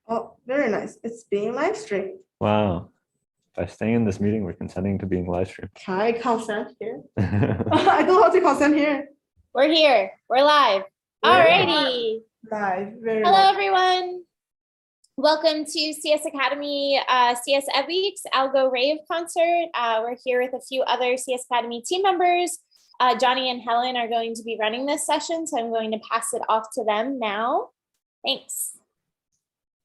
Oh, very nice. It's being live streamed. Wow. By staying in this meeting, we're consenting to being live streamed. Can I consent here? I don't have to consent here. We're here. We're live. Alrighty. Live. Very Hello, nice. everyone. Welcome to CS Academy CSEdWeek's Algorave concert. We're here with a few other CS Academy team members. Johnny and Helen are going to be running this session, so I'm going to pass it off to them now. Thanks.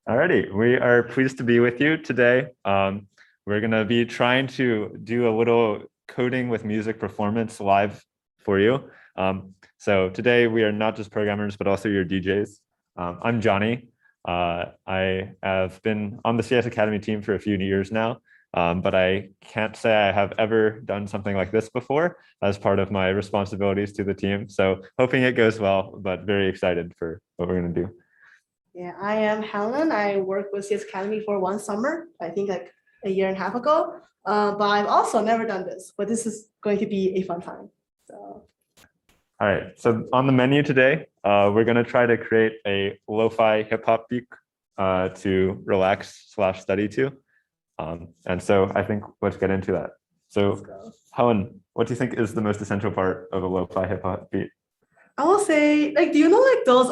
Alrighty, we are pleased to be with you today. We're going to be trying to do a little coding with music performance live for you. So today we are not just programmers, but also your DJs. I'm Johnny. I have been on the CS Academy team for a few years now, but I can't say I have ever done something like this before as part of my responsibilities to the team. So hoping it goes well, but very excited for what we're going to do. Yeah, I am Helen. I worked with CS Academy for one summer, I think like a year and a half ago. But I've also never done this, but this is going to be a fun time. So. All right, so on the menu today, we're going to try to create a lo-fi hip hop beat to relax/study to. And so I think let's get into that. So Helen, what do you think is the most essential part of a lo-fi hip hop beat? I will say, like, do you know like those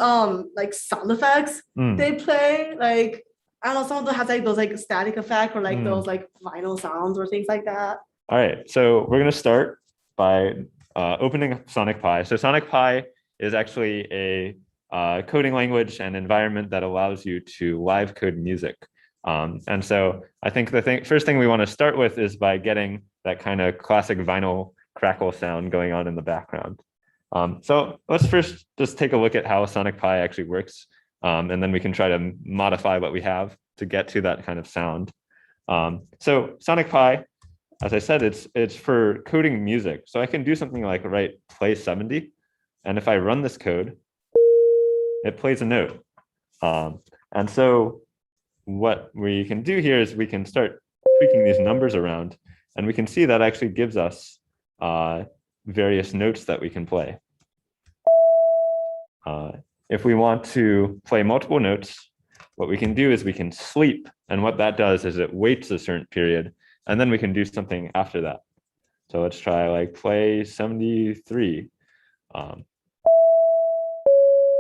like sound effects they play? Like, I don't know, some of them has like those like static effect or like those like vinyl sounds or things like that. All right, so we're going to start by opening Sonic Pi. So Sonic Pi is actually a coding language and environment that allows you to live code music. And so I think the first thing we want to start with is by getting that kind of classic vinyl crackle sound going on in the background. So let's first just take a look at how Sonic Pi actually works. And then we can try to modify what we have to get to that kind of sound. So Sonic Pi, as I said, it's for coding music. So I can do something like write play 70. And if I run this code, it plays a note. And so what we can do here is we can start tweaking these numbers around, and we can see that actually gives us various notes that we can play. If we want to play multiple notes, what we can do is we can sleep. And what that does is it waits a certain period, and then we can do something after that. So let's try like play 73. And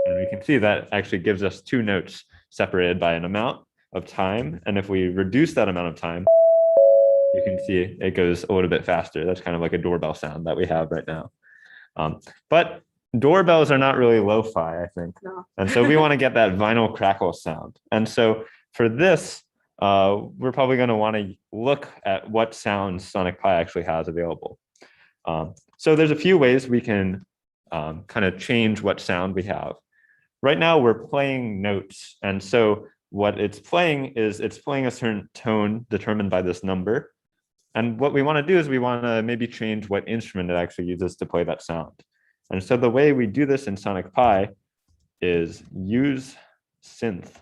we can see that actually gives us two notes separated by an amount of time. And if we reduce that amount of time, you can see it goes a little bit faster. That's kind of like a doorbell sound that we have right now. But doorbells are not really lo-fi, I think. No. And so we want to get that vinyl crackle sound. And so for this, we're probably going to want to look at what sounds Sonic Pi actually has available. So there's a few ways we can kind of change what sound we have. Right now we're playing notes. And so what it's playing is it's playing a certain tone determined by this number. And what we want to do is we want to maybe change what instrument it actually uses to play that sound. And so the way we do this in Sonic Pi is use synth.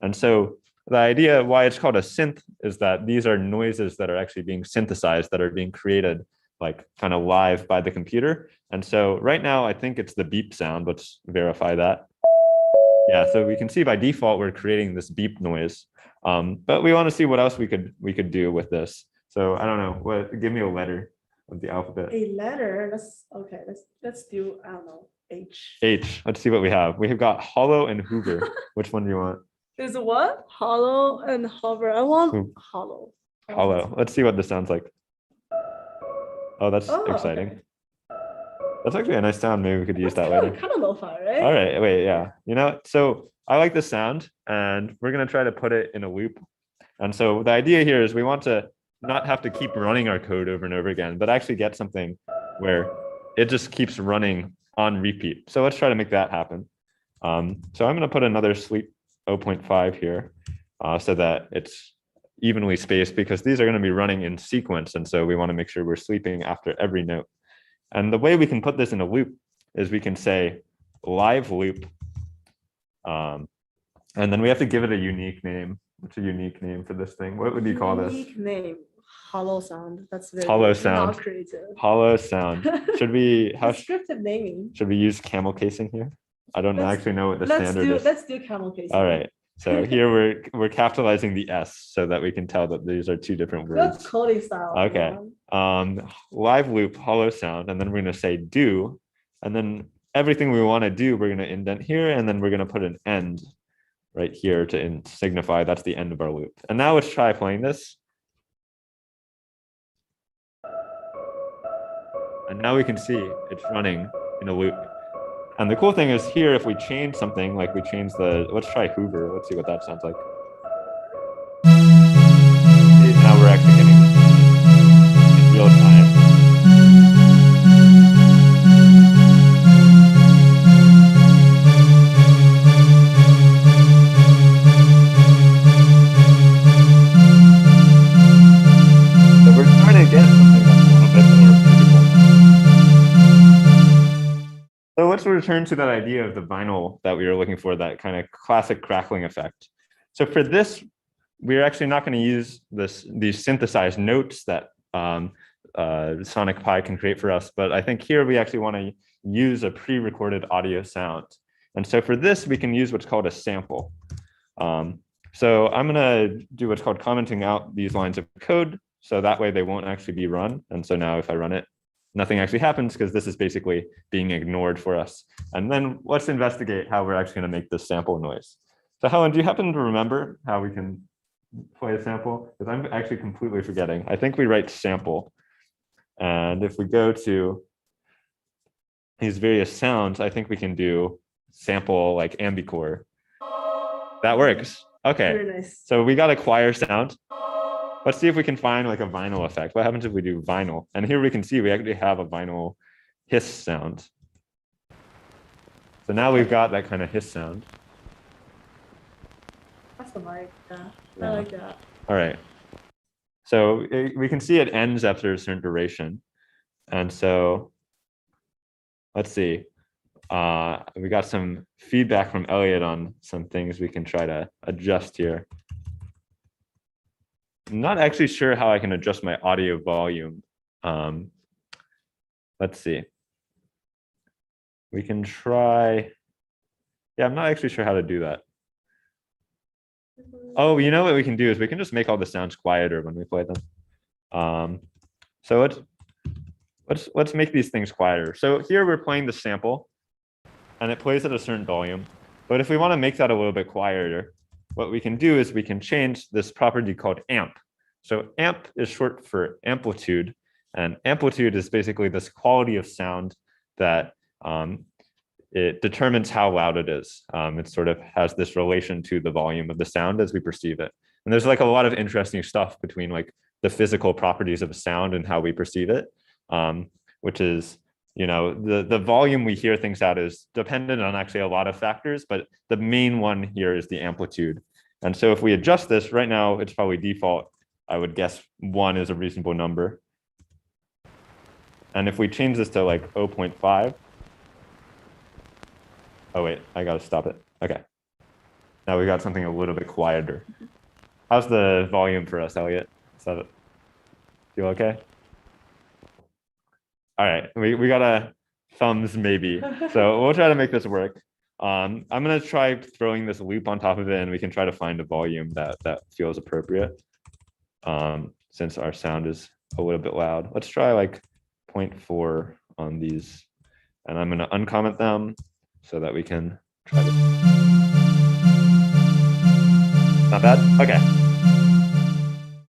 And so the idea why it's called a synth is that these are noises that are actually being synthesized, that are being created like kind of live by the computer. And so right now, I think it's the beep sound. Let's verify that. Yeah, so we can see by default, we're creating this beep noise. But we want to see what else we could do with this. So I don't know, give me a letter of the alphabet. A letter. Let's do, I don't know, H. H. Let's see what we have. We have got hollow and hoover. Which one do you want? There's what? Hollow and hover. I want hollow. Hollow. Let's see what this sounds like. Oh, that's exciting. Okay. That's actually a nice sound. Maybe we could use that later. Kind of lo-fi, right? All right, wait, yeah. You know, so I like the sound, and we're gonna try to put it in a loop. And so the idea here is we want to not have to keep running our code over and over again, but actually get something where it just keeps running on repeat. So let's try to make that happen. So I'm gonna put another sleep 0.5 here so that it's evenly spaced, because these are gonna be running in sequence. And so we wanna make sure we're sleeping after every note. And the way we can put this in a loop is we can say live loop. And then we have to give it a unique name. What's a unique name for this thing? What would you call this? Unique name. Hollow sound. That's very hollow sound. Not creative. Hollow sound. Should we descriptive naming? Should we use camel casing here? I don't actually know what the standard is. Let's do camel casing. All right. So here we're capitalizing the S so that we can tell that these are two different That's words. coding style. Okay. Live loop, hollow sound, and then we're going to say do, and then everything we want to do, we're going to indent here, and then we're going to put an end right here to signify that's the end of our loop. And now let's try playing this. And now we can see it's running in a loop. And the cool thing is here, if we change something, like we change let's try Hoover. Let's see what that sounds like. Now we're actually getting in real time. So we're trying to get something that's a little bit more beautiful. So let's return to that idea of the vinyl that we were looking for, that kind of classic crackling effect. So for this, we're actually not going to use these synthesized notes that Sonic Pi can create for us, but I think here we actually want to use a pre-recorded audio sound. And so for this, we can use what's called a sample. So I'm going to do what's called commenting out these lines of code, so that way they won't actually be run. And so now if I run it, nothing actually happens because this is basically being ignored for us. And then let's investigate how we're actually going to make this sample noise. So Helen, do you happen to remember how we can play a sample? Because I'm actually completely forgetting. I think we write sample. And if we go to these various sounds, I think we can do sample like ambicore. That works. Okay. Very nice. So we got a choir sound. Let's see if we can find like a vinyl effect. What happens if we do vinyl? And here we can see we actually have a vinyl hiss sound. So now we've got that kind of hiss sound. That's like that. I like that. All right. So we can see it ends after a certain duration. And so let's see. We got some feedback from Elliot on some things we can try to adjust here. I'm not actually sure how I can adjust my audio volume. Let's see. We can try. Yeah, I'm not actually sure how to do that. Oh, you know what we can do is we can just make all the sounds quieter when we play them. So let's make these things quieter. So here we're playing the sample, and it plays at a certain volume. But if we want to make that a little bit quieter, what we can do is we can change this property called amp. So amp is short for amplitude, and amplitude is basically this quality of sound that it determines how loud it is. It sort of has this relation to the volume of the sound as we perceive it. And there's like a lot of interesting stuff between like the physical properties of a sound and how we perceive it, which is, you know, the volume we hear things at is dependent on actually a lot of factors, but the main one here is the amplitude. And so if we adjust this right now, it's probably default. I would guess 1 is a reasonable number. And if we change this to like 0.5, oh wait, I gotta stop it. Okay. Now we got something a little bit quieter. How's the volume for us, Elliot? Is that feel okay? All right, we got a thumbs maybe. So we'll try to make this work. I'm gonna try throwing this loop on top of it, and we can try to find a volume that feels appropriate. Since our sound is a little bit loud. Let's try like 0.4 on these, and I'm gonna uncomment them so that we can try to. Not bad. Okay.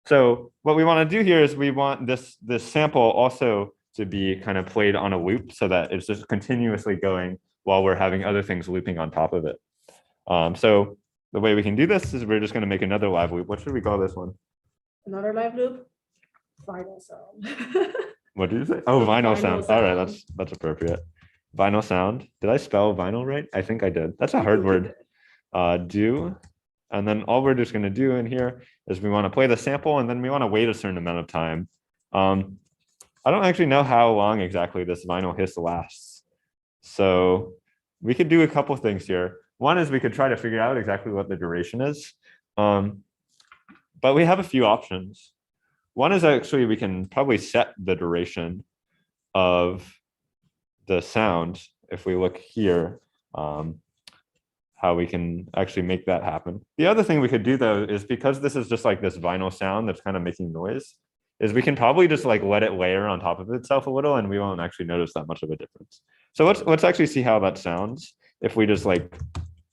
So what we want to do here is we want this sample also to be kind of played on a loop so that it's just continuously going while we're having other things looping on top of it. So the way we can do this is we're just going to make another live loop. What should we call this one? Another live loop. Vinyl sound. What did you say? Oh, vinyl sound. All right, sound. that's appropriate. Vinyl sound. Did I spell vinyl right? I think I did. That's a hard word. Do. And then all we're just going to do in here is we want to play the sample, and then we want to wait a certain amount of time. I don't actually know how long exactly this vinyl hiss lasts. So we could do a couple things here. One is we could try to figure out exactly what the duration is. But we have a few options. One is actually we can probably set the duration of the sound. If we look here, how we can actually make that happen. The other thing we could do though is, because this is just like this vinyl sound that's kind of making noise, is we can probably just like let it layer on top of itself a little, and we won't actually notice that much of a difference. So let's actually see how that sounds if we just like,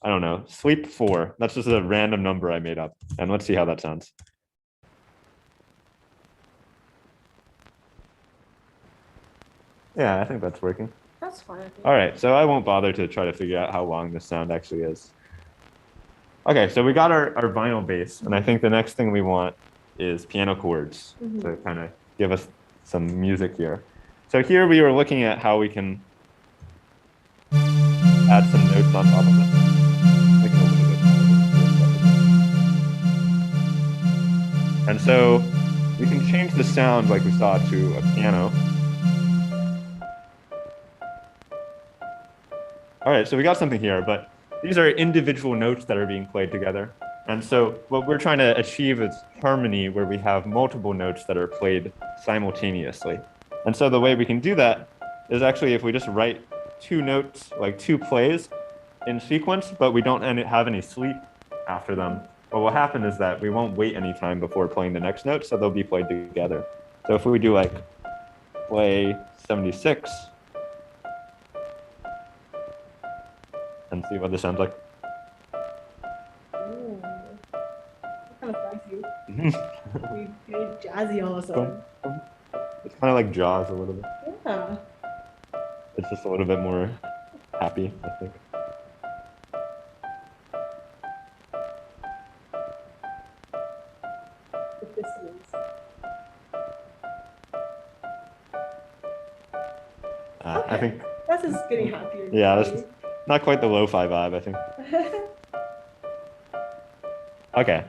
I don't know, sleep 4. That's just a random number I made up, and let's see how that sounds. Yeah, I think that's working. That's fine. I think. All right, so I won't bother to try to figure out how long this sound actually is. Okay, so we got our vinyl bass, and I think the next thing we want is piano chords to kind of give us some music here. So here we were looking at how we can add some notes on top of it. Make it a little bit more. And so we can change the sound like we saw to a piano. All right, so we got something here, but these are individual notes that are being played together. And so what we're trying to achieve is harmony, where we have multiple notes that are played simultaneously. And so the way we can do that is actually if we just write 2 notes, like 2 plays in sequence, but we don't have any sleep after them. What will happen is that we won't wait any time before playing the next note, so they'll be played together. So if we do like play 76, and see what this sounds like. Ooh, kind of fancy. Very jazzy all of a sudden. It's kind of like Jaws a little bit. Yeah. It's just a little bit more happy, I think. The dissonance. I think, That's just getting happier. yeah, that's not quite the lo-fi vibe, I think. Okay.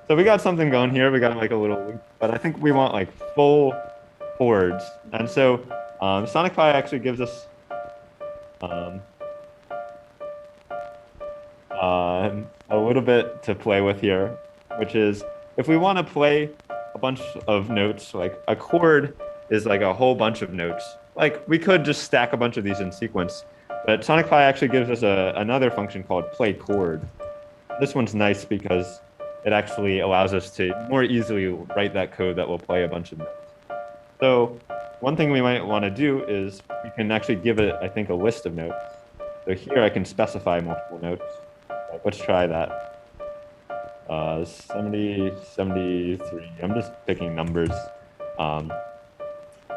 So we got something going here. We got like a little loop, but I think we want like full chords. And so Sonic Pi actually gives us a little bit to play with here, which is if we want to play a bunch of notes, like a chord is like a whole bunch of notes. Like we could just stack a bunch of these in sequence, but Sonic Pi actually gives us another function called play chord. This one's nice because it actually allows us to more easily write that code that will play a bunch of notes. So one thing we might want to do is we can actually give it, I think, a list of notes. So here I can specify multiple notes. Like, let's try that. 70, 73. I'm just picking numbers.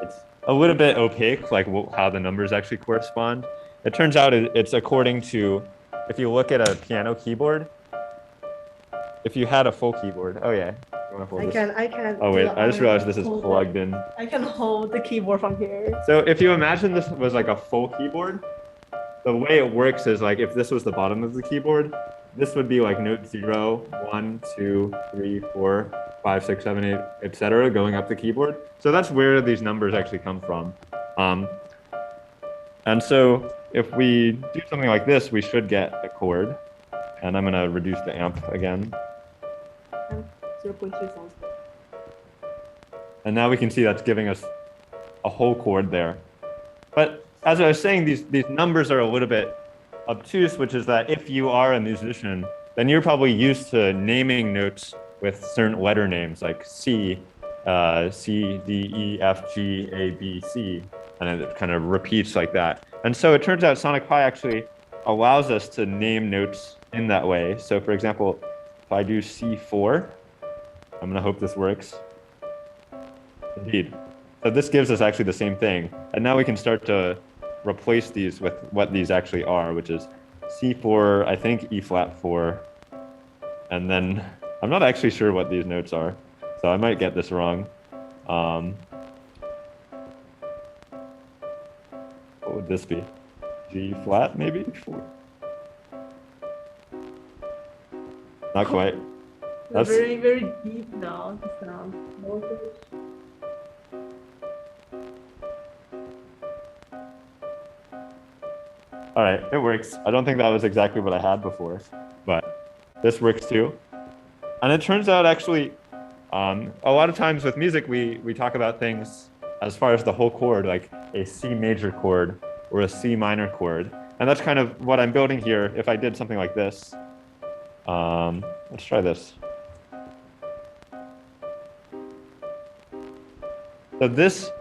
It's a little bit opaque, like how the numbers actually correspond. It turns out it's according to, if you look at a piano keyboard, if you had a full keyboard, oh yeah. You wanna hold this? I can. Oh wait, I just realized this is plugged in. I can hold the keyboard from here. So if you imagine this was like a full keyboard, the way it works is like if this was the bottom of the keyboard, this would be like note 0, 1, 2, 3, 4, 5, 6, 7, 8, etc. going up the keyboard. So that's where these numbers actually come from. And so if we do something like this, we should get a chord. And I'm gonna reduce the amp again. 0.3 sounds good. And now we can see that's giving us a whole chord there. But as I was saying, these numbers are a little bit obtuse, which is that if you are a musician, then you're probably used to naming notes with certain letter names like C, C, D, E, F, G, A, B, C, and it kind of repeats like that. And so it turns out Sonic Pi actually allows us to name notes in that way. So for example, if I do C4, I'm gonna hope this works. Indeed. So this gives us actually the same thing. And now we can start to replace these with what these actually are, which is C4, I think E flat 4. And then I'm not actually sure what these notes are, so I might get this wrong. What would this be? G flat, maybe? 4. Not quite. That's very, very deep now. The sound. Voltage. all right. It works. I don't think that was exactly what I had before, but this works too. And it turns out actually, a lot of times with music, we talk about things as far as the whole chord, like a C major chord or a C minor chord. And that's kind of what I'm building here. If I did something like this, let's try this. So this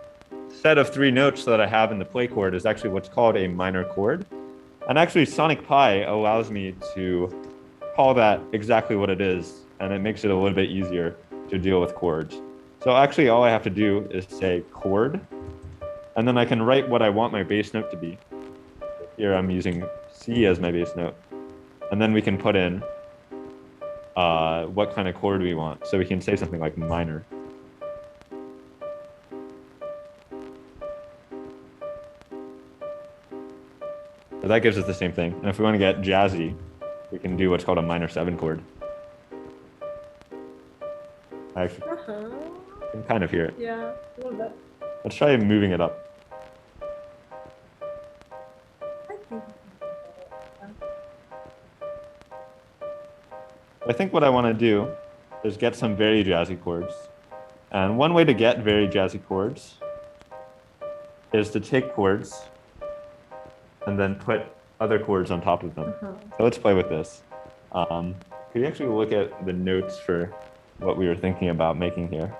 set of 3 notes that I have in the play chord is actually what's called a minor chord. And actually Sonic Pi allows me to call that exactly what it is. And it makes it a little bit easier to deal with chords. So actually all I have to do is say chord, and then I can write what I want my bass note to be. Here I'm using C as my bass note. And then we can put in what kind of chord we want. So we can say something like minor. So that gives us the same thing. And if we want to get jazzy, we can do what's called a minor 7 chord. I actually can kind of hear it. Yeah, a little bit. Let's try moving it up. I think what I want to do is get some very jazzy chords. And one way to get very jazzy chords is to take chords and then put other chords on top of them. So let's play with this. Could you actually look at the notes for what we were thinking about making here?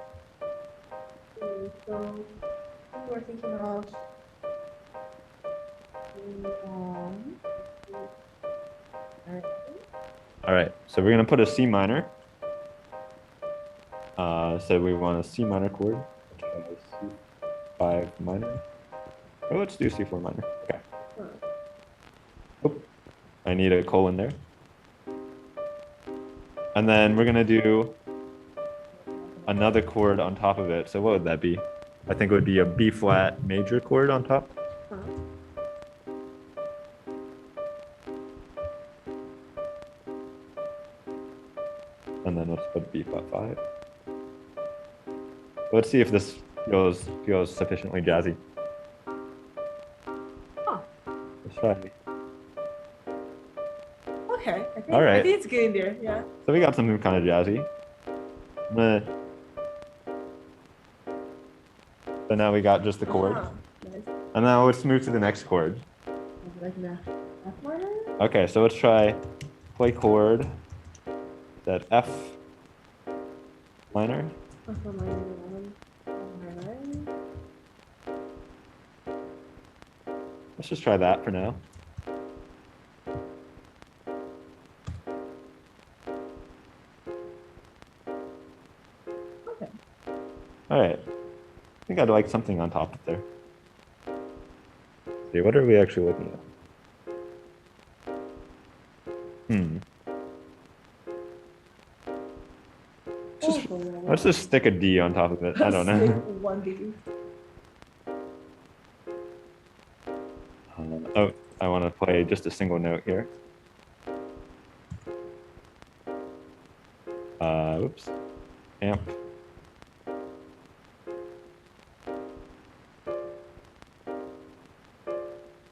So we're thinking of All right, so we're gonna put a C minor. So we want a C minor chord. C5 minor. Oh, let's do C4 minor. Okay. Oop. I need a colon there. And then we're gonna do another chord on top of it. So what would that be? I think it would be a B flat major chord on top. And then let's put B flat 5. Let's see if this feels sufficiently jazzy. Oh. Let's try. Okay. I think, All right. I think it's getting there. Yeah. So we got something kind of jazzy. So now we got just the chord. Nice. And now let's move to the next chord. Like F minor? Okay, so let's try play chord. That F minor. Let's just try that for now. Okay. All right. I think I'd like something on top of there. Let's see, what are we actually looking at? Let's just stick a D on top of it. I don't know. One D. Oh, I want to play just a single note here. Oops. Amp.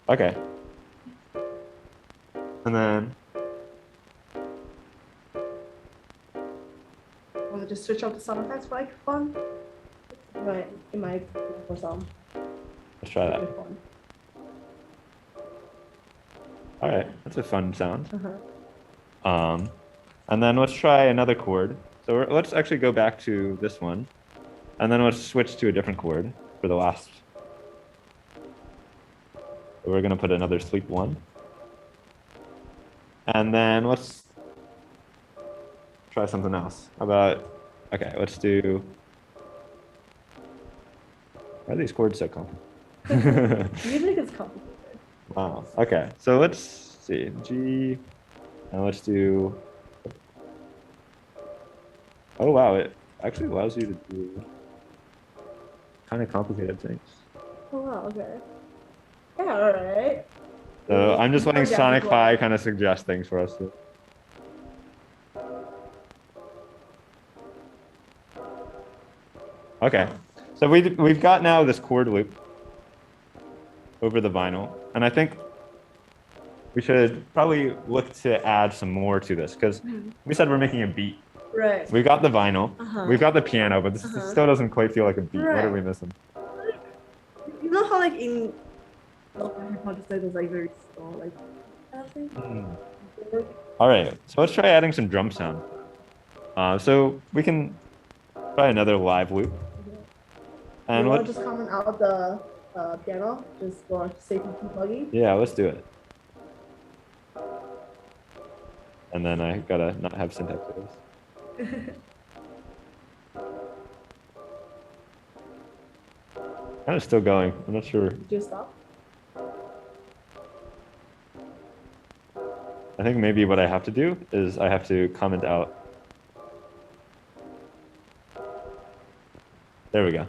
Okay. And then Want to just switch up the sound effects for like fun? Right, it might for some. let's try that. Fun. All right, that's a fun sound. And then let's try another chord. So let's actually go back to this one, and then let's switch to a different chord for the last. So we're gonna put another sleep 1. And then let's try something else. How about, okay, let's do, why are these chords so complicated? Music is complicated. Wow, okay, so let's see, G, and let's do, oh wow, it actually allows you to do kind of complicated things. Oh wow, okay. Yeah, alright. So I'm just letting Okay, Sonic cool. Pi kind of suggest things for us to. Okay, so we've got now this chord loop over the vinyl, and I think we should probably look to add some more to this because we said we're making a beat. Right. We've got the vinyl, we've got the piano, but this still doesn't quite feel like a beat. What are Right. we missing? You know how like in Oh, I hypothesized was like very small, like I think. All right, so let's try adding some drum sound. So we can try another live loop. And You want what? to just comment out the piano just for safety debugging? Yeah, let's do it. And then I gotta not have syntax errors. Kind of still going. I'm not sure. Did you stop? I think maybe what I have to do is I have to comment out. There we go.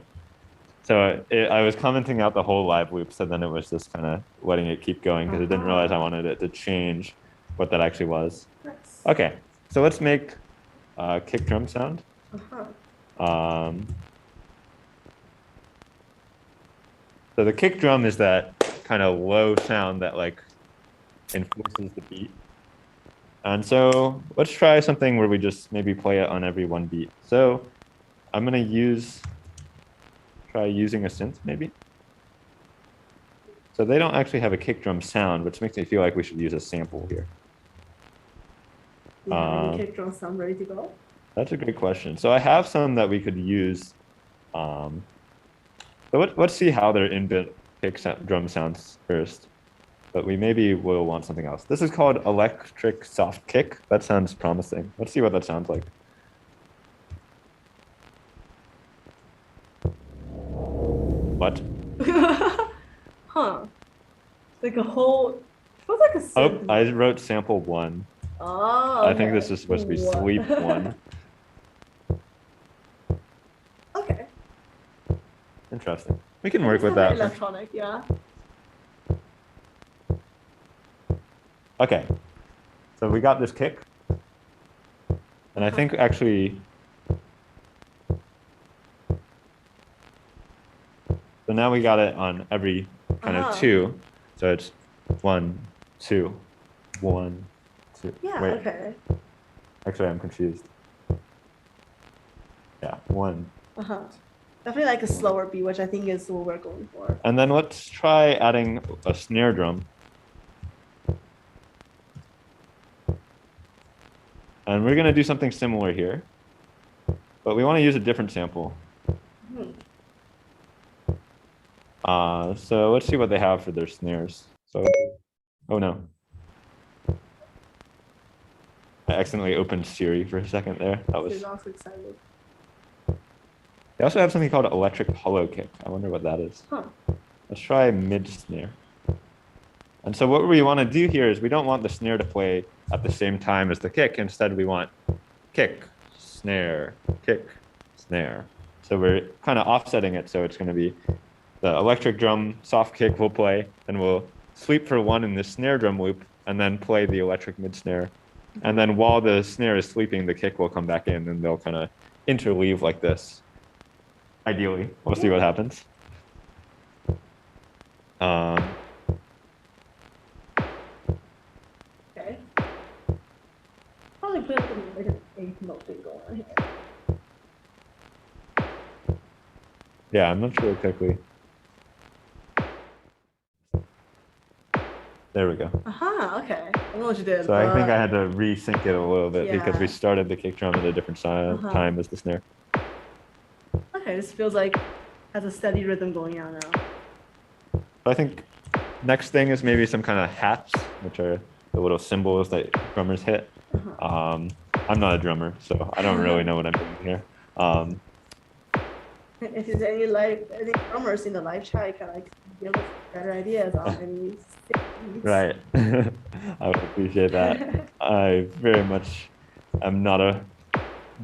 So I was commenting out the whole live loop, so then it was just kind of letting it keep going because I didn't realize I wanted it to change what that actually was. Nice. Okay, so let's make kick drum sound. So the kick drum is that kind of low sound that like enforces the beat. And so let's try something where we just maybe play it on every one beat. So I'm gonna try using a synth maybe. So they don't actually have a kick drum sound, which makes me feel like we should use a sample here. Do you have any kick drum sound ready to go? That's a great question. So I have some that we could use. So let's see how their inbuilt kick drum sounds first. But we maybe will want something else. This is called electric soft kick. That sounds promising. Let's see what that sounds like. What? Huh. Like a whole, feels like a Oh, synth. I wrote sample 1. Oh, I think okay. this is supposed to be What? sleep 1. Okay. Interesting. We can work It's with kinda that. electronic, yeah. Okay. So we got this kick. And I think actually, so now we got it on every kind of 2. So it's 1, 2, 1, 2. Yeah, Wait, okay. actually I'm confused. Yeah, 1. Definitely like a slower beat, which I think is what we're going for. And then let's try adding a snare drum. And we're gonna do something similar here, but we want to use a different sample. So let's see what they have for their snares. So, oh no. I accidentally opened Siri for a second there. That was. She's also excited. They also have something called electric hollow kick. I wonder what that is. Let's try mid snare. And so what we want to do here is we don't want the snare to play at the same time as the kick. Instead, we want kick, snare, kick, snare. So we're kind of offsetting it. So it's going to be the electric drum soft kick will play, and we'll sleep for 1 in the snare drum loop, and then play the electric mid snare. And then while the snare is sleeping, the kick will come back in, and they'll kind of interleave like this. Ideally, we'll see what happens. Okay. Probably put like an 8th note thing going on here. Yeah, I'm not sure exactly. There we go. Okay. I know what you did. So I think I had to resync it a little bit because we Yeah. started the kick drum at a different time as the snare. Okay, this feels like has a steady rhythm going on now. I think next thing is maybe some kind of hats, which are the little cymbals that drummers hit. I'm not a drummer, so I don't really know what I'm doing here. If there's any drummers in the live chat, can like give us better ideas on any techniques. Right. I would appreciate that. I very much am not a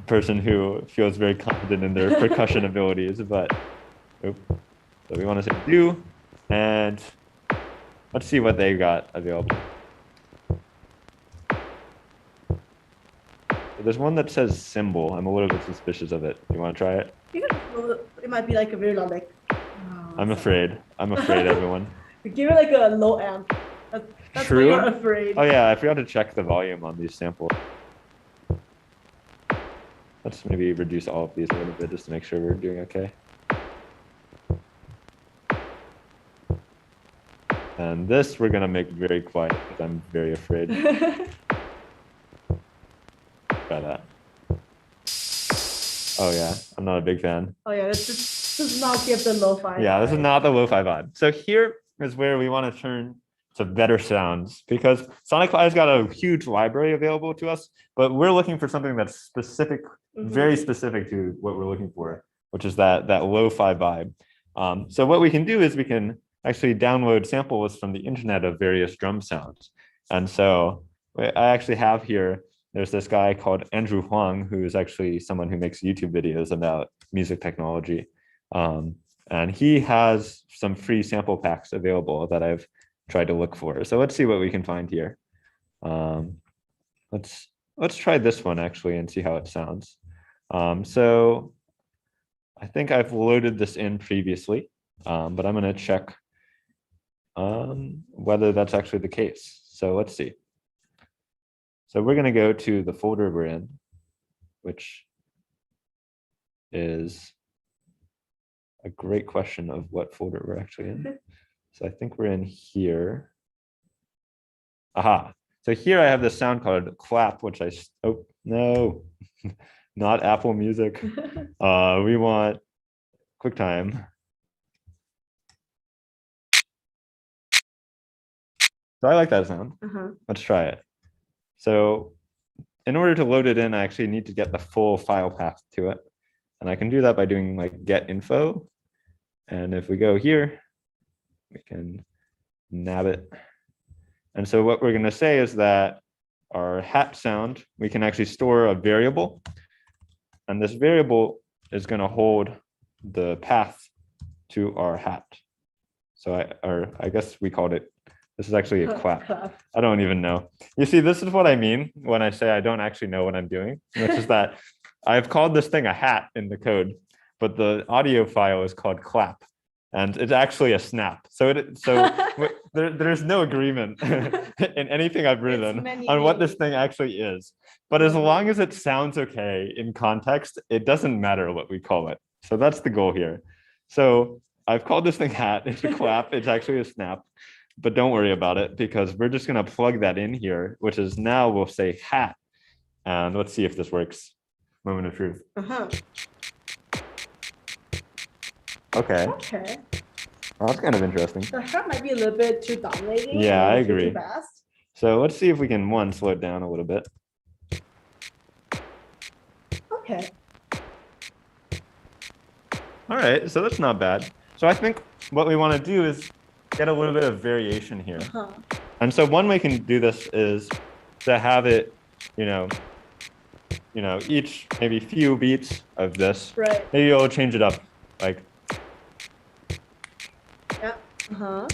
person who feels very confident in their percussion abilities, but so we want to say do, and let's see what they got available. There's one that says cymbal. I'm a little bit suspicious of it. You want to try it? It might be like a very loud, like. I'm afraid. I'm afraid, everyone. Give it like a low amp. That's True. When you're afraid. Oh yeah, I forgot to check the volume on these samples. Let's maybe reduce all of these a little bit just to make sure we're doing okay. And this we're gonna make very quiet because I'm very afraid. Try that. Oh yeah, I'm not a big fan. Oh yeah, this does not give the lo-fi. Yeah, this is vibe. not the lo-fi vibe. So here is where we want to turn to better sounds because Sonic Pi has got a huge library available to us, but we're looking for something that's specific, very specific to what we're looking for, which is that lo-fi vibe. So what we can do is we can actually download samples from the internet of various drum sounds. And so I actually have here, there's this guy called Andrew Huang, who is actually someone who makes YouTube videos about music technology. And he has some free sample packs available that I've tried to look for. So let's see what we can find here. Let's try this one actually and see how it sounds. So I think I've loaded this in previously, but I'm going to check whether that's actually the case. So let's see. So we're going to go to the folder we're in, which is a great question of what folder we're actually in. So I think we're in here. Aha. So here I have this sound called clap, which oh, no, not Apple Music. We want QuickTime. So I like that sound. Let's try it. So in order to load it in, I actually need to get the full file path to it. And I can do that by doing like get info. And if we go here, we can nab it. And so what we're going to say is that our hat sound, we can actually store a variable. And this variable is going to hold the path to our hat. So I guess we called it, this is actually a clap. I don't even know. You see, this is what I mean when I say I don't actually know what I'm doing, which is that I've called this thing a hat in the code, but the audio file is called clap. And it's actually a snap. So there's no agreement in anything I've written on what this thing actually is. But as long as it sounds okay in context, it doesn't matter what we call it. So that's the goal here. So I've called this thing hat. It's a clap. It's actually a snap. But don't worry about it because we're just going to plug that in here, which is now we'll say hat. And let's see if this works. Moment of truth. Okay. Okay. Well, that's kind of interesting. The hat might be a little bit too dominating. Yeah, I too agree. fast. So let's see if we can slow it down a little bit. Okay. All right, so that's not bad. So I think what we want to do is get a little bit of variation here. And so one way we can do this is to have it, each maybe few beats of this. Right. Maybe you'll change it up, like. Yeah.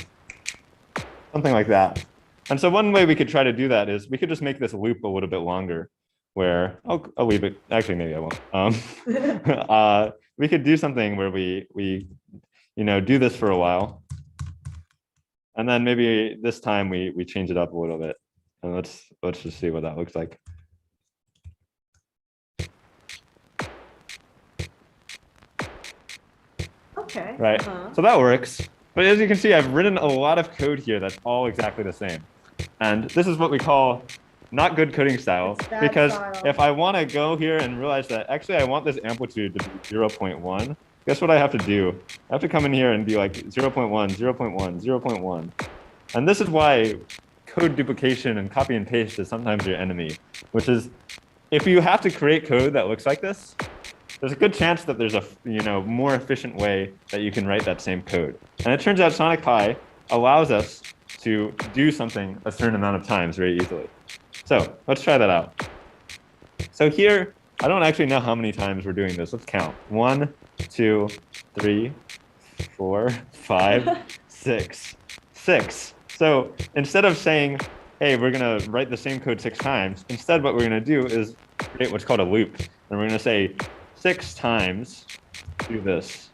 Something like that. And so one way we could try to do that is we could just make this loop a little bit longer, where I'll leave it. Actually, maybe I won't. We could do something where we do this for a while, and then maybe this time we change it up a little bit, and let's just see what that looks like. Okay. Right. So that works. But as you can see, I've written a lot of code here that's all exactly the same. And this is what we call not good coding style. Because if I want to go here and realize that actually I want this amplitude to be 0.1, guess what I have to do? I have to come in here and be like 0.1, 0.1, 0.1. And this is why code duplication and copy and paste is sometimes your enemy, which is if you have to create code that looks like this, there's a good chance that there's a more efficient way that you can write that same code. And it turns out Sonic Pi allows us to do something a certain amount of times very easily. So let's try that out. So here, I don't actually know how many times we're doing this. Let's count. 1, 2, 3, 4, 5, 6. 6. So instead of saying, hey, we're going to write the same code 6 times, instead what we're going to do is create what's called a loop. And we're going to say 6 times do this.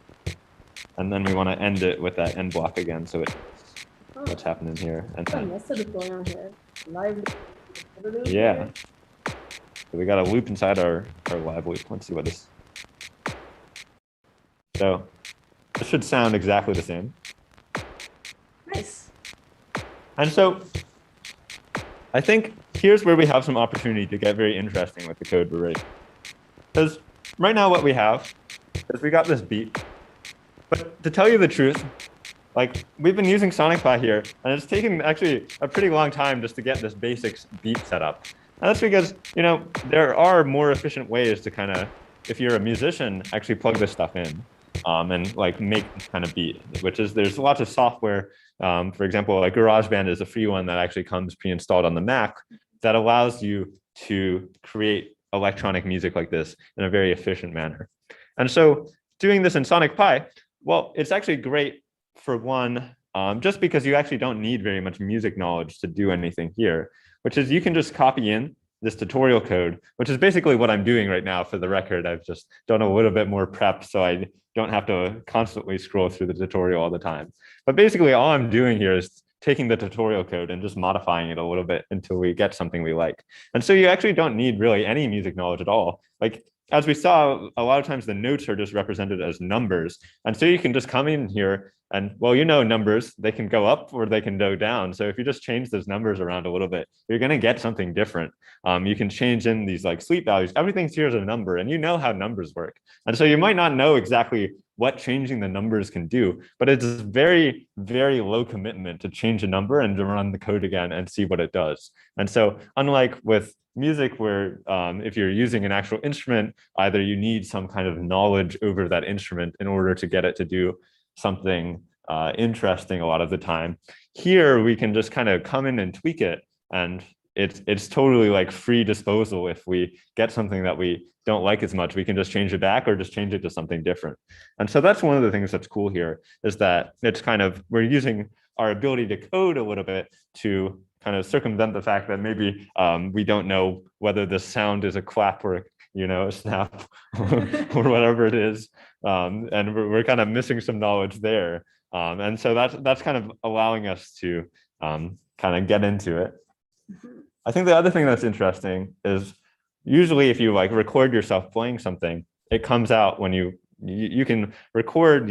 And then we want to end it with that end block again. So it knows what's happening here. And then, going on here. Live. yeah. So we got a loop inside our live loop. Let's see what this. So this should sound exactly the same. Nice. And so I think here's where we have some opportunity to get very interesting with the code we're writing. Because right now what we have is we got this beat. But to tell you the truth, like we've been using SonicPy here, and it's taken actually a pretty long time just to get this basic beat set up. And that's because, there are more efficient ways to kind of, if you're a musician, actually plug this stuff in and like make kind of beat, which is there's lots of software. For example, like GarageBand is a free one that actually comes pre-installed on the Mac that allows you to create electronic music like this in a very efficient manner. And so doing this in SonicPy, well, it's actually great for one, just because you actually don't need very much music knowledge to do anything here, which is you can just copy in this tutorial code, which is basically what I'm doing right now for the record. I've just done a little bit more prep so I don't have to constantly scroll through the tutorial all the time. But basically all I'm doing here is taking the tutorial code and just modifying it a little bit until we get something we like. And so you actually don't need really any music knowledge at all. Like, as we saw, a lot of times the notes are just represented as numbers. And so you can just come in here and, well, numbers, they can go up or they can go down. So if you just change those numbers around a little bit, you're going to get something different. You can change in these like sleep values. Everything's here as a number, and you know how numbers work. And so you might not know exactly what changing the numbers can do, but it's very, very low commitment to change a number and to run the code again and see what it does. And so unlike with music where if you're using an actual instrument, either you need some kind of knowledge over that instrument in order to get it to do something interesting a lot of the time. Here we can just kind of come in and tweak it, and it's totally like free disposal. If we get something that we don't like as much, we can just change it back or just change it to something different. And so that's one of the things that's cool here, is that it's kind of, we're using our ability to code a little bit to kind of circumvent the fact that maybe we don't know whether the sound is a clap or a snap or whatever it is. And we're kind of missing some knowledge there. And so that's kind of allowing us to kind of get into it. I think the other thing that's interesting is usually if you like record yourself playing something, it comes out when you can record,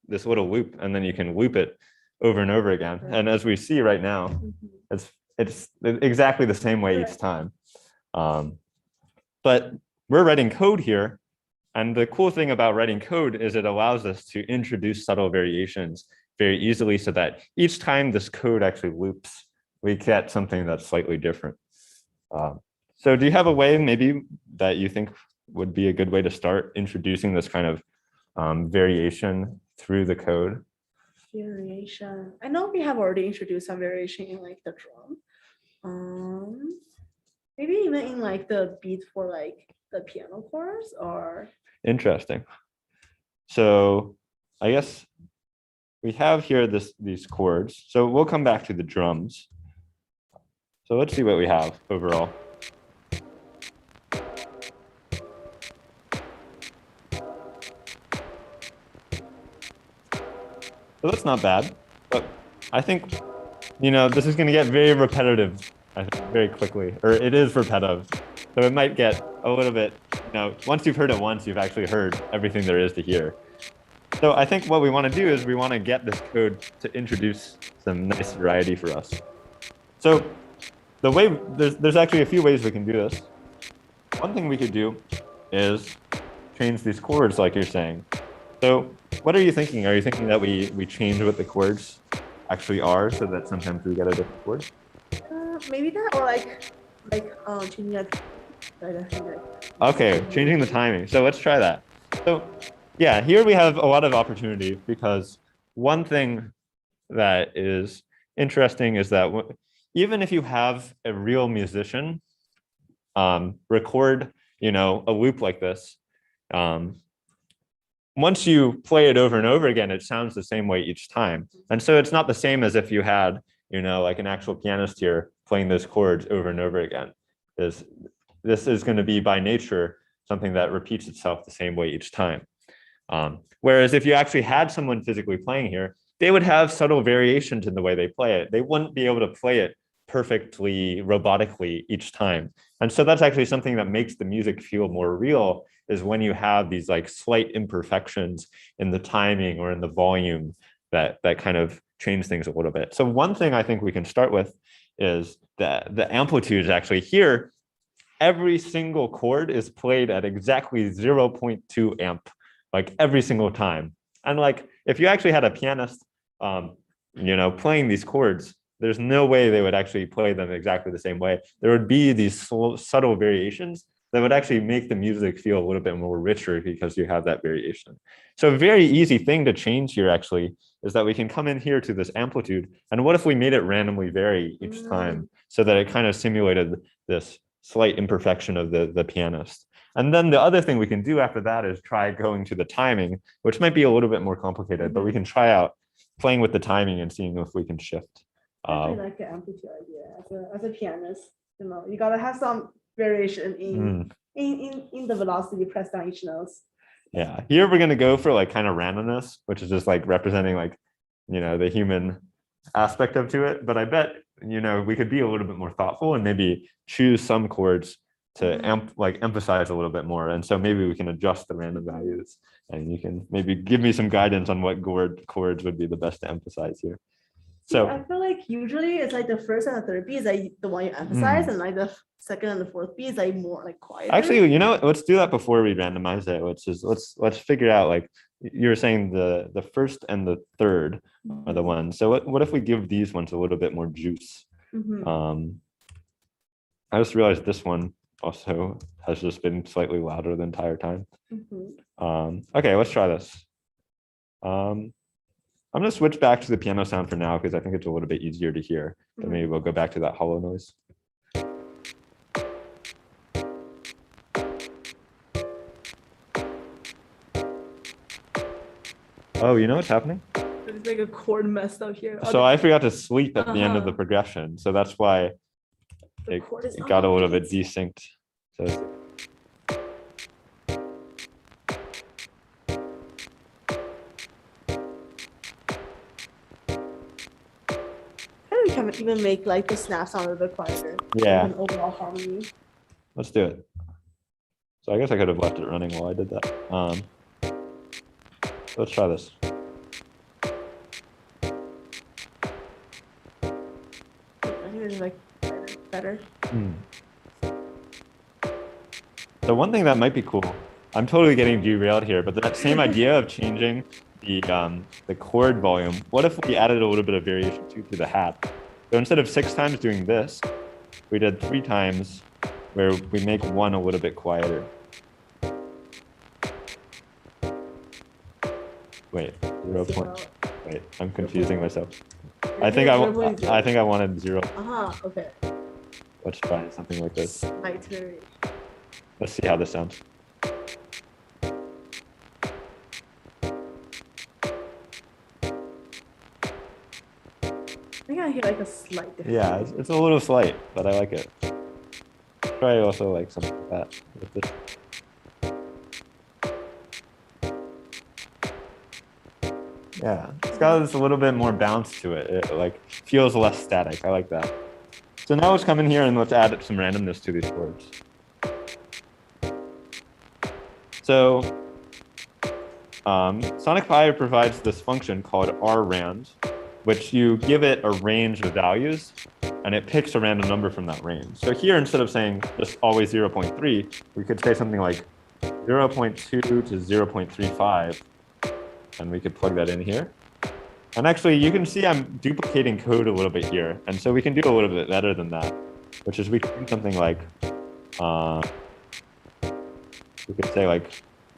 this little loop, and then you can loop it over and over again. And as we see right now, it's exactly the same way each time. But we're writing code here. And the cool thing about writing code is it allows us to introduce subtle variations very easily, so that each time this code actually loops, we get something that's slightly different. So do you have a way maybe that you think would be a good way to start introducing this kind of variation through the code? Variation. I know we have already introduced some variation in like the drum. Maybe even in like the beat for like the piano chords or. Interesting. So I guess we have here these chords. So we'll come back to the drums. So let's see what we have overall. So that's not bad, but I think, this is going to get very repetitive, I think, very quickly, or it is repetitive. So it might get a little bit, once you've heard it once, you've actually heard everything there is to hear. So I think what we want to do is we want to get this code to introduce some nice variety for us. So the way, there's actually a few ways we can do this. One thing we could do is change these chords like you're saying. So what are you thinking? Are you thinking that we change what the chords actually are so that sometimes we get a different chord? Maybe that, or like changing that. Okay, changing the timing. So let's try that. So yeah, here we have a lot of opportunity, because one thing that is interesting is that even if you have a real musician record, a loop like this, once you play it over and over again, it sounds the same way each time. And so it's not the same as if you had, like an actual pianist here playing those chords over and over again. This is going to be by nature something that repeats itself the same way each time. Whereas if you actually had someone physically playing here, they would have subtle variations in the way they play it. They wouldn't be able to play it perfectly robotically each time. And so that's actually something that makes the music feel more real, is when you have these like slight imperfections in the timing or in the volume that kind of change things a little bit. So one thing I think we can start with is that the amplitude actually here. Every single chord is played at exactly 0.2 amp, like every single time. And like if you actually had a pianist, playing these chords, there's no way they would actually play them exactly the same way. There would be these subtle variations that would actually make the music feel a little bit more richer because you have that variation. So a very easy thing to change here actually is that we can come in here to this amplitude. And what if we made it randomly vary each time so that it kind of simulated this slight imperfection of the pianist. And then the other thing we can do after that is try going to the timing, which might be a little bit more complicated, but we can try out playing with the timing and seeing if we can shift. I really like the amplitude idea as a pianist. You gotta have some variation in the velocity pressed down each note. Yeah, here we're gonna go for like kind of randomness, which is just like representing like the human aspect to it. But I bet we could be a little bit more thoughtful and maybe choose some chords to emphasize a little bit more. And so maybe we can adjust the random values, and you can maybe give me some guidance on what chords would be the best to emphasize here. So I feel like usually it's like the first and the third beat is like the one you emphasize, and like the second and the fourth beat is like more like quiet. Actually, let's do that before we randomize it. Let's figure out, like you were saying, the first and the third are the ones. So what if we give these ones a little bit more juice? I just realized this one also has just been slightly louder the entire time. Okay, let's try this. I'm going to switch back to the piano sound for now because I think it's a little bit easier to hear. But maybe we'll go back to that hollow noise. Oh, you know what's happening? There's like a chord messed up here. So I forgot to sleep at the end of the progression. So that's why it got a little bit desynced. So we can even make like the snap sound a little bit quieter. Yeah. An overall harmony. Let's do it. So I guess I could have left it running while I did that. Let's try this. I think it's like better. So one thing that might be cool, I'm totally getting derailed here, but that same idea of changing the chord volume, what if we added a little bit of variation to the hat? So instead of 6 times doing this, we did 3 times where we make one a little bit quieter. Wait, 0. Wait, I'm confusing myself. I think I wanted 0. Okay. Let's try something like this. Lighter. Let's see how this sounds. I think I hear like a slight difference. Yeah, it's a little slight, but I like it. Try also like something like that with this. Yeah, it's got this a little bit more bounce to it. It like feels less static. I like that. So now let's come in here and let's add some randomness to these chords. So Sonic Pi provides this function called rrand, which you give it a range of values, and it picks a random number from that range. So here, instead of saying just always 0.3, we could say something like 0.2 to 0.35, and we could plug that in here. And actually, you can see I'm duplicating code a little bit here, and so we can do a little bit better than that, which is we can do something like, we could say like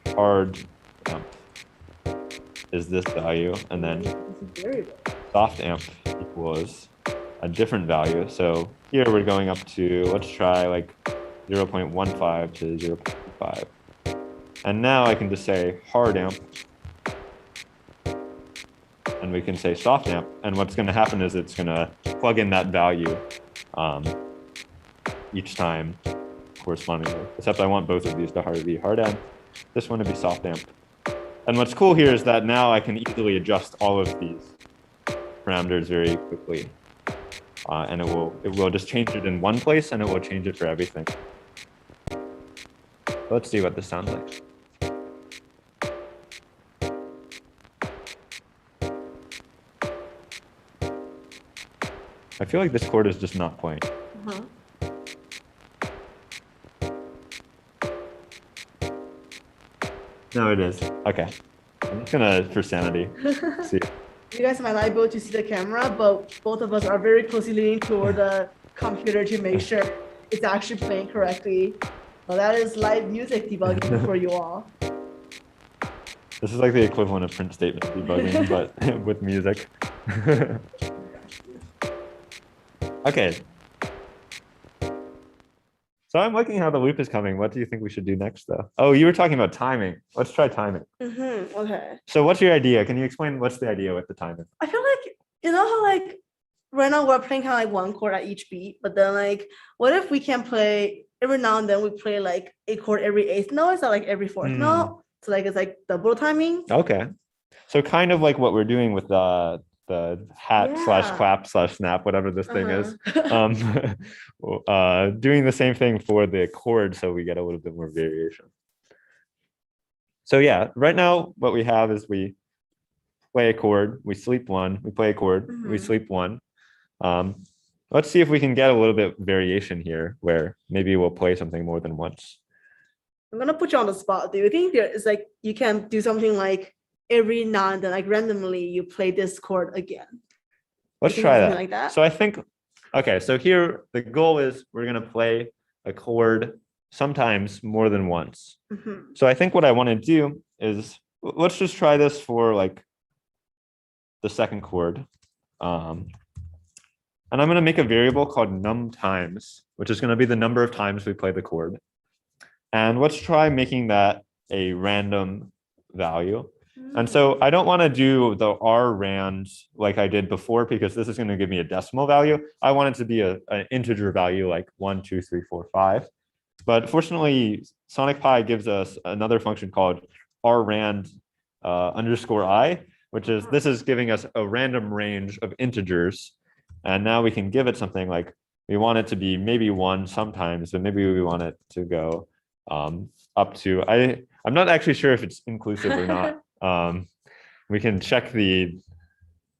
hard amp is this value, and then soft amp equals a different value. So here we're going up to, let's try like 0.15 to 0.5. And now I can just say hard amp, and we can say soft amp. And what's going to happen is it's going to plug in that value each time correspondingly, except I want both of these to be hard amp, this one to be soft amp. And what's cool here is that now I can easily adjust all of these parameters very quickly. And it will just change it in one place, and it will change it for everything. Let's see what this sounds like. feel like this chord is just not playing. Uh-huh. No, it is. Okay. I'm just gonna, for sanity, see. You guys might not be able to see the camera, but both of us are very closely leaning toward the computer to make sure it's actually playing correctly. Well, that is live music debugging for you all. This is like the equivalent of print statement debugging, but with music. Okay. So I'm looking how the loop is coming. What do you think we should do next, though? Oh, you were talking about timing. Let's try timing. Okay. So what's your idea? Can you explain what's the idea with the timing? I feel like, you know how like right now we're playing kind of like one chord at each beat, but then like, what if we can play every now and then we play like a chord every eighth note, or like every fourth note? So like it's like double timing. Okay. So kind of like what we're doing with the hat / clap / snap, whatever this thing is. Doing the same thing for the chord, so we get a little bit more variation. So yeah, right now what we have is we play a chord, we sleep one, we play a chord, we sleep one. Let's see if we can get a little bit variation here, where maybe we'll play something more than once. I'm gonna put you on the spot. Do you think there is like you can do something like every now and then, like randomly, you play this chord again? Let's try that. Like that. So I think, okay, so here the goal is we're gonna play a chord sometimes more than once. So I think what I want to do is let's just try this for like the second chord. And I'm going to make a variable called num times, which is going to be the number of times we play the chord. And let's try making that a random value. And so I don't want to do the rand like I did before, because this is going to give me a decimal value. I want it to be an integer value like 1, 2, 3, 4, 5. But fortunately, SonicPy gives us another function called rand underscore I, which is, this is giving us a random range of integers. And now we can give it something like, we want it to be maybe 1 sometimes, but maybe we want it to go up to, I'm not actually sure if it's inclusive or not. We can check the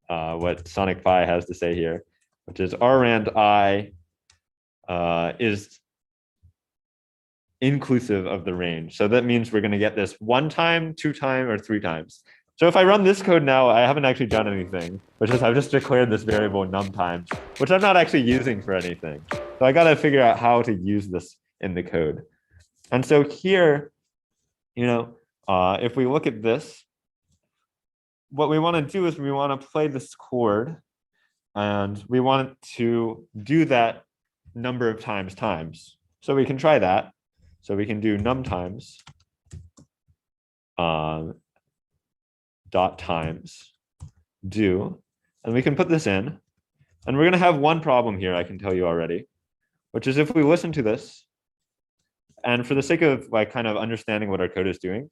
what SonicPy has to say here, which is rand I is inclusive of the range. So that means we're going to get this 1 time, 2 times, or 3 times. So if I run this code now, I haven't actually done anything, which is I've just declared this variable num times, which I'm not actually using for anything. So I got to figure out how to use this in the code. And so here, you know, if we look at this, what we want to do is we want to play this chord, and we want to do that number of times. So we can try that. So we can do num times dot times do, and we can put this in, and we're going to have one problem here, I can tell you already, which is if we listen to this, and for the sake of like kind of understanding what our code is doing,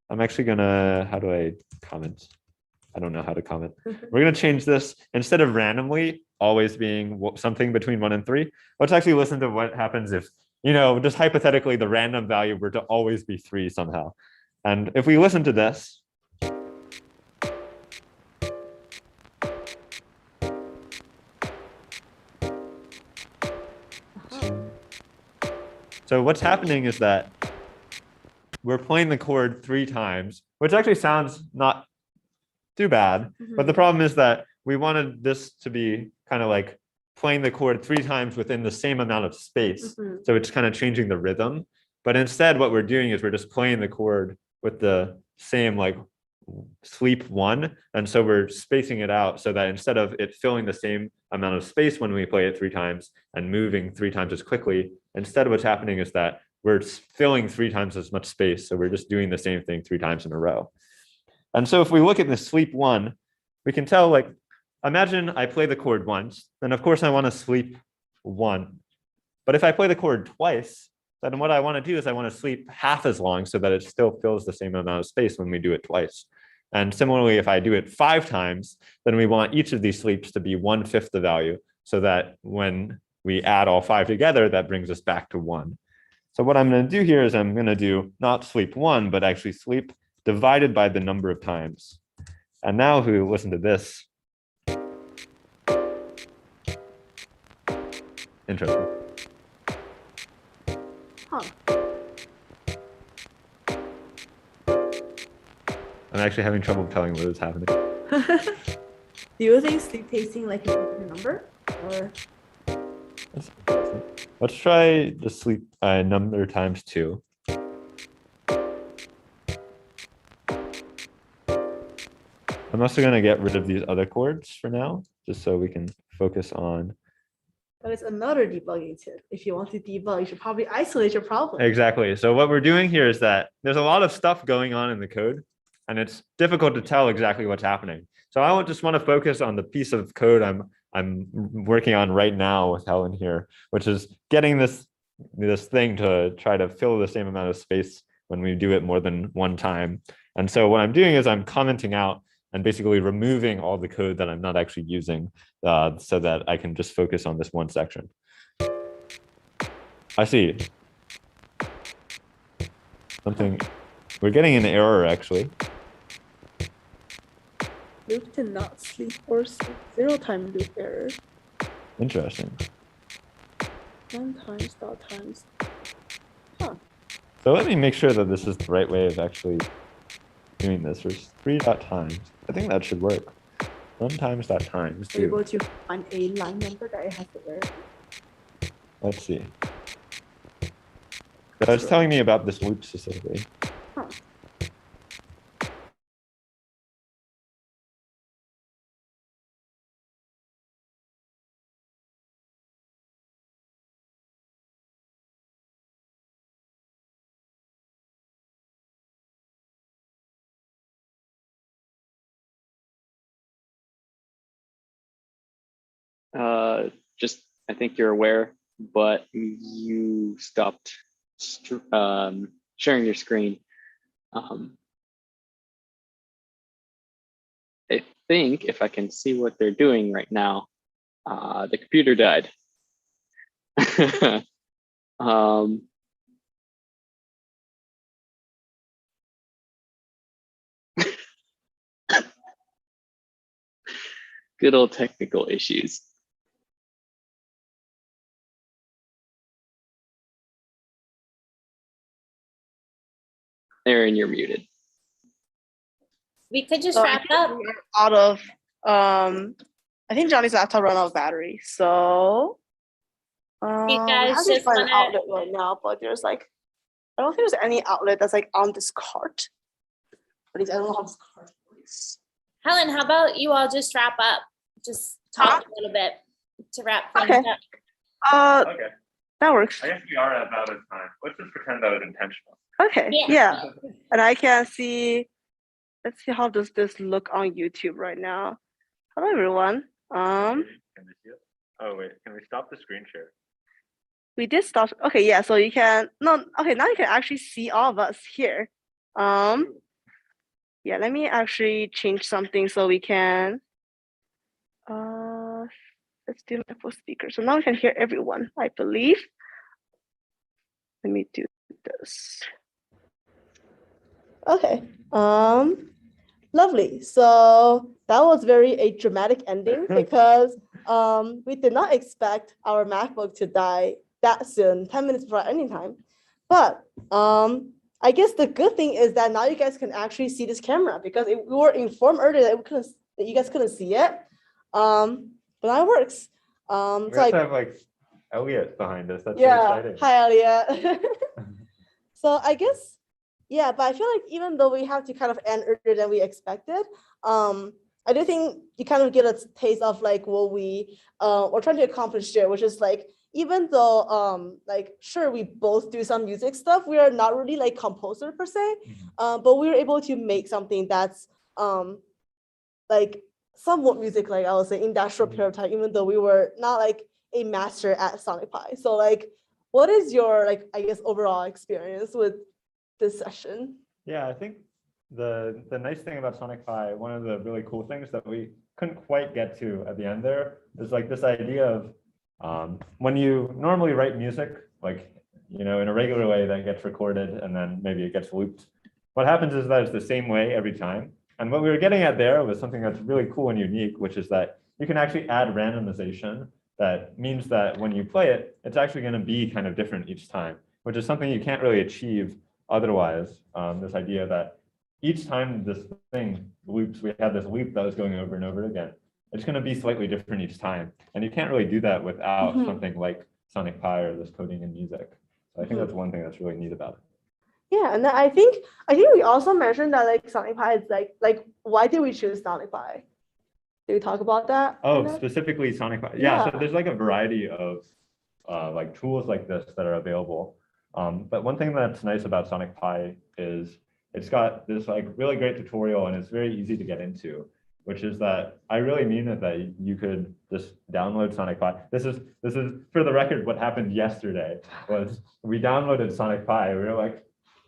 I'm actually gonna, how do I comment? I don't know how to comment. We're gonna change this, instead of randomly always being something between 1 and 3, let's actually listen to what happens if, you know, just hypothetically, the random value were to always be 3 somehow. And if we listen to this, so what's happening is that we're playing the chord 3 times, which actually sounds not too bad. But the problem is that we wanted this to be kind of like playing the chord 3 times within the same amount of space. So it's kind of changing the rhythm. But instead, what we're doing is we're just playing the chord with the same like sleep 1. And so we're spacing it out so that instead of it filling the same amount of space when we play it 3 times and moving 3 times as quickly, instead what's happening is that we're filling 3 times as much space. So we're just doing the same thing 3 times in a row. And so if we look at the sleep 1, we can tell, like, imagine I play the chord once, then of course I want to sleep 1. But if I play the chord twice, then what I want to do is I want to sleep half as long so that it still fills the same amount of space when we do it twice. And similarly, if I do it 5 times, then we want each of these sleeps to be 1/5 the value, so that when we add all 5 together, that brings us back to 1. So what I'm going to do here is I'm going to do not sleep 1, but actually sleep divided by the number of times. And now if we listen to this, Interesting. Huh. I'm actually having trouble telling what is happening. Do you think sleep tasting like an even number? Or That's interesting. Let's try the sleep number times 2. I'm also going to get rid of these other chords for now, just so we can focus on. but it's another debugging tip. If you want to debug, you should probably isolate your problem. Exactly. So what we're doing here is that there's a lot of stuff going on in the code, and it's difficult to tell exactly what's happening. So I just want to focus on the piece of code I'm working on right now with Helen here, which is getting this thing to try to fill the same amount of space when we do it more than one time. And so what I'm doing is I'm commenting out and basically removing all the code that I'm not actually using so that I can just focus on this one section. I see. Something, we're getting an error actually. Loop did not sleep or sleep. 0 time loop error. Interesting. 1 times dot times. Huh. So let me make sure that this is the right way of actually doing this. There's 3 dot times. I think that should work. 1 times dot times. Are you able to find a line number that it has the error? Let's see. So it's telling me about this loop specifically. Huh. Just, I think you're aware, but you stopped sharing your screen. I think if I can see what they're doing right now, the computer died. Good old technical issues. Aaron, you're muted. We could just So wrap up. we're out of I think Johnny's laptop ran out of battery. So You guys I have to just find an wanna- outlet right now, but there's like I don't think there's any outlet that's like on this cart. At least I don't know how this cart works. Helen, how about you all just wrap up? Just talk a little bit to wrap things Okay. up. Okay. That works. I guess we are at about a time. Let's just pretend that was intentional. Okay. Yeah. Yeah. And I can see. Let's see how does this look on YouTube right now. Hello everyone. Can we see it? Oh wait, can we stop the screen share? We did stop. Okay, yeah. So you can okay, now you can actually see all of us here. Yeah, let me actually change something so we can let's do my full speaker. So now we can hear everyone, I believe. Let me do this. Okay. Lovely. So that was very a dramatic ending because we did not expect our MacBook to die that soon, 10 minutes before any time. But I guess the good thing is that now you guys can actually see this camera because we were informed earlier that you guys couldn't see it. But now it works. We So also have like Elliot behind us. That's so yeah, exciting. hi Elliot. So I guess, yeah, but I feel like even though we have to kind of end earlier than we expected, I do think you kind of get a taste of like what we we're trying to accomplish here, which is like, even though like sure we both do some music stuff, we are not really like composer per se, but we were able to make something that's like somewhat music, like I would say, in that short period of time, even though we were not like a master at Sonic Pi. So like, what is your like, I guess, overall experience with this session? Yeah, I think the nice thing about Sonic Pi, one of the really cool things that we couldn't quite get to at the end there is like this idea of when you normally write music, like, you know, in a regular way that gets recorded and then maybe it gets looped. What happens is that it's the same way every time. And what we were getting at there was something that's really cool and unique, which is that you can actually add randomization that means that when you play it, it's actually going to be kind of different each time, which is something you can't really achieve otherwise. This idea that each time this thing loops, we have this loop that was going over and over again. It's going to be slightly different each time. And you can't really do that without something like Sonic Pi or this coding in music. So I think that's one thing that's really neat about it. Yeah, and then I think we also mentioned that like Sonic Pi is like why did we choose Sonic Pi? Did we talk about that? Oh, specifically Sonic Pi. Yeah, Yeah. so there's like a variety of like tools like this that are available. But one thing that's nice about Sonic Pi is it's got this like really great tutorial and it's very easy to get into, which is that I really mean it that you could just download Sonic Pi. This is for the record what happened yesterday was we downloaded Sonic Pi. We were like,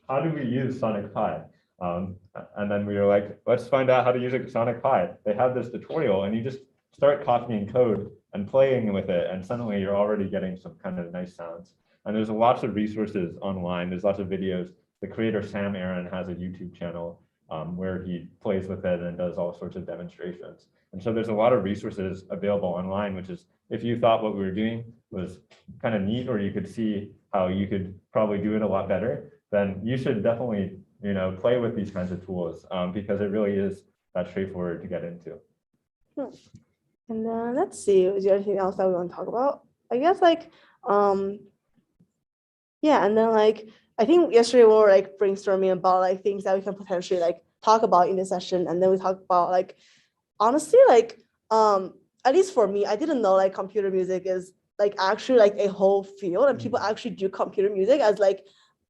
how do we use Sonic Pi? And then we were like, let's find out how to use Sonic Pi. They have this tutorial and you just start copying code and playing with it. And suddenly you're already getting some kind of nice sounds. And there's lots of resources online. There's lots of videos. The creator, Sam Aaron, has a YouTube channel where he plays with it and does all sorts of demonstrations. And so there's a lot of resources available online, which is if you thought what we were doing was kind of neat, or you could see how you could probably do it a lot better, then you should definitely play with these kinds of tools because it really is that straightforward to get into. And then let's see, is there anything else that we want to talk about? I guess yeah, and then I think yesterday we were like brainstorming about like things that we can potentially like talk about in the session, and then we talked about like honestly at least for me, I didn't know like computer music is like actually like a whole field, and people actually do computer music as like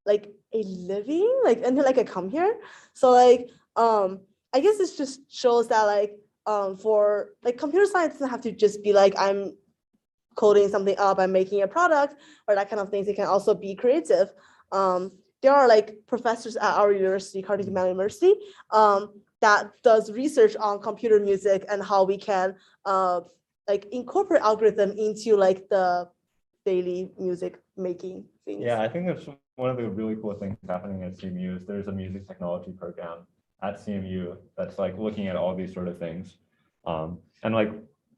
a living, like until like I come here. So like I guess this just shows that like for like computer science doesn't have to just be like I'm coding something up, I'm making a product or that kind of things. It can also be creative. There are like professors at our university, Carnegie Mellon University, that does research on computer music and how we can like incorporate algorithm into like the daily music making things. Yeah, I think that's one of the really cool things happening at CMU is there's a music technology program at CMU that's like looking at all these sort of things. And like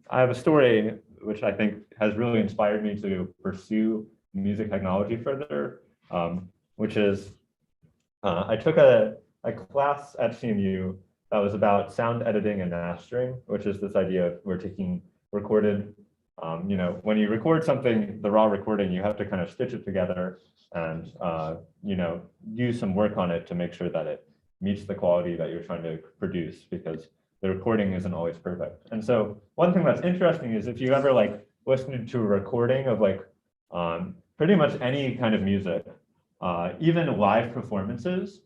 I have a story which I think has really inspired me to pursue music technology further, which is I took a class at CMU that was about sound editing and mastering, which is this idea of we're taking recorded, when you record something, the raw recording, you have to kind of stitch it together and, do some work on it to make sure that it meets the quality that you're trying to produce, because the recording isn't always perfect. And so one thing that's interesting is if you ever like listened to a recording of like pretty much any kind of music, even live performances,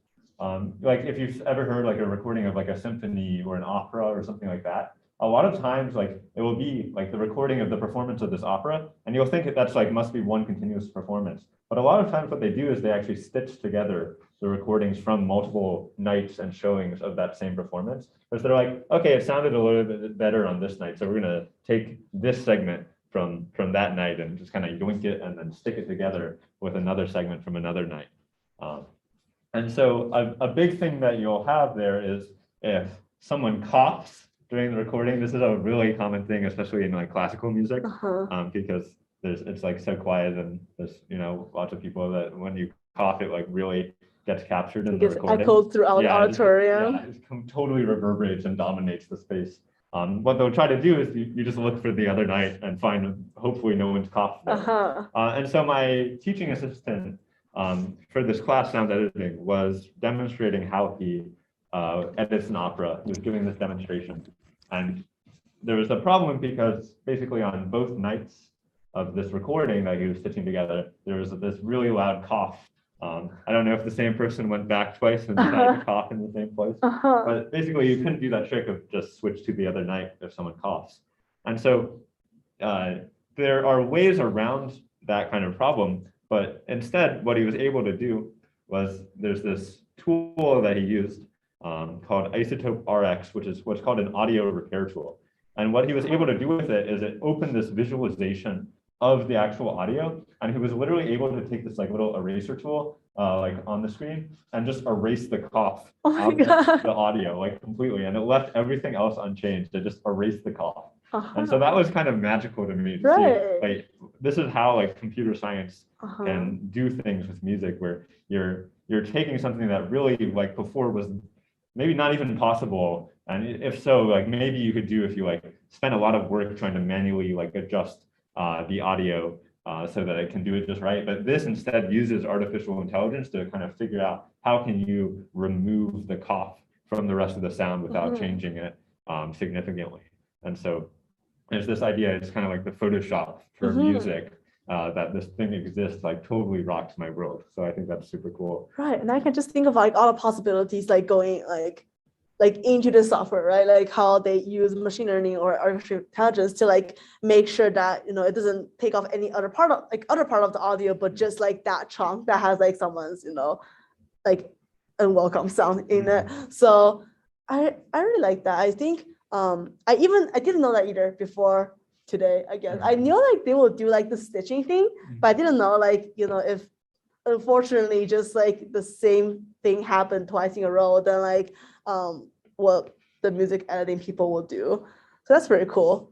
like if you've ever heard like a recording of like a symphony or an opera or something like that, a lot of times like it will be like the recording of the performance of this opera, and you'll think that's like must be one continuous performance. But a lot of times what they do is they actually stitch together the recordings from multiple nights and showings of that same performance. Because they're like, okay, it sounded a little bit better on this night, so we're gonna take this segment from that night and just kind of yoink it and then stick it together with another segment from another night. And so a big thing that you'll have there is if someone coughs during the recording, this is a really common thing, especially in like classical music, because it's like so quiet and there's lots of people that when you cough, it like really gets captured in the recording. Echoed throughout the auditorium. It totally reverberates and dominates the space. What they'll try to do is you just look for the other night and find hopefully no one's coughed there. And so my teaching assistant for this class, sound editing, was demonstrating how he edits an opera. He was giving this demonstration, and there was a problem because basically on both nights of this recording that he was stitching together, there was this really loud cough. I don't know if the same person went back twice and decided to cough in the same place, but basically you couldn't do that trick of just switch to the other night if someone coughs. And so there are ways around that kind of problem, but instead what he was able to do was there's this tool that he used called Isotope RX, which is what's called an audio repair tool. And what he was able to do with it is it opened this visualization of the actual audio, and he was literally able to take this like little eraser tool like on the screen and just erase the cough out of the audio like completely, and it left everything else unchanged. It just erased the cough. And so that was kind of magical to me to Right. see, like, this is how like computer science Uh-huh. can do things with music, where you're taking something that really like before was maybe not even possible. And if so, like maybe you could do if you like spend a lot of work trying to manually like adjust the audio so that it can do it just right. But this instead uses artificial intelligence to kind of figure out how can you remove the cough from the rest of the sound without changing it significantly. And so there's this idea, it's kind of like the Photoshop for music, that this thing exists, like totally rocks my world. So I think that's super cool. Right. And I can just think of like all the possibilities like going like into the software, right? Like how they use machine learning or artificial intelligence to like make sure that, you know, it doesn't take off any other part of the audio, but just like that chunk that has like someone's, you know, like unwelcome sound in it. So I really like that. I think I didn't know that either before today, I guess. I knew like they will do like the stitching thing, but I didn't know like, you know, if unfortunately just like the same thing happened twice in a row, then like what the music editing people will do. So that's very cool.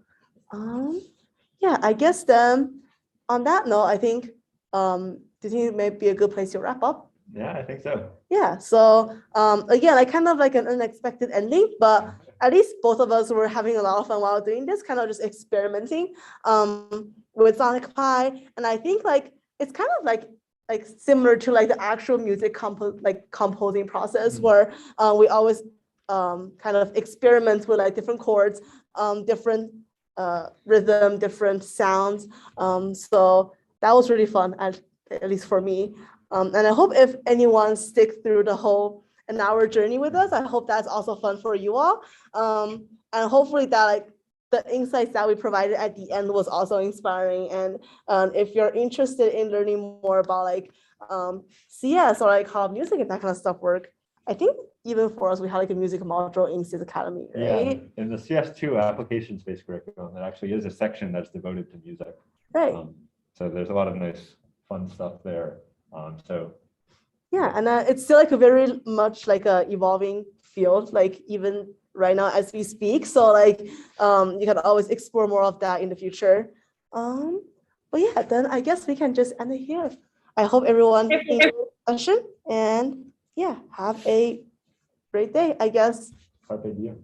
Yeah, I guess then on that note, I think do you think it may be a good place to wrap up? Yeah, I think so. Yeah, so again, like kind of like an unexpected ending, but at least both of us were having a lot of fun while doing this, kind of just experimenting with Sonic Pi. And I think like it's kind of like similar to like the actual music composing process where we always kind of experiment with like different chords, different rhythm, different sounds. So that was really fun, at least for me. And I hope if anyone sticks through the whole an hour journey with us, I hope that's also fun for you all. And hopefully that like the insights that we provided at the end was also inspiring. And if you're interested in learning more about like CS or like how music and that kind of stuff work, I think even for us, we had like a music module in CS Academy, right? Yeah, in the CS2 application-based curriculum, there actually is a section that's devoted to music. Right. So there's a lot of nice, fun stuff there. So yeah, and it's still like a very much like a evolving field, like even right now as we speak. So like you can always explore more of that in the future. But yeah, then I guess we can just end it here. I hope everyone enjoyed the session, and yeah, have a great day, I guess. carpe diem.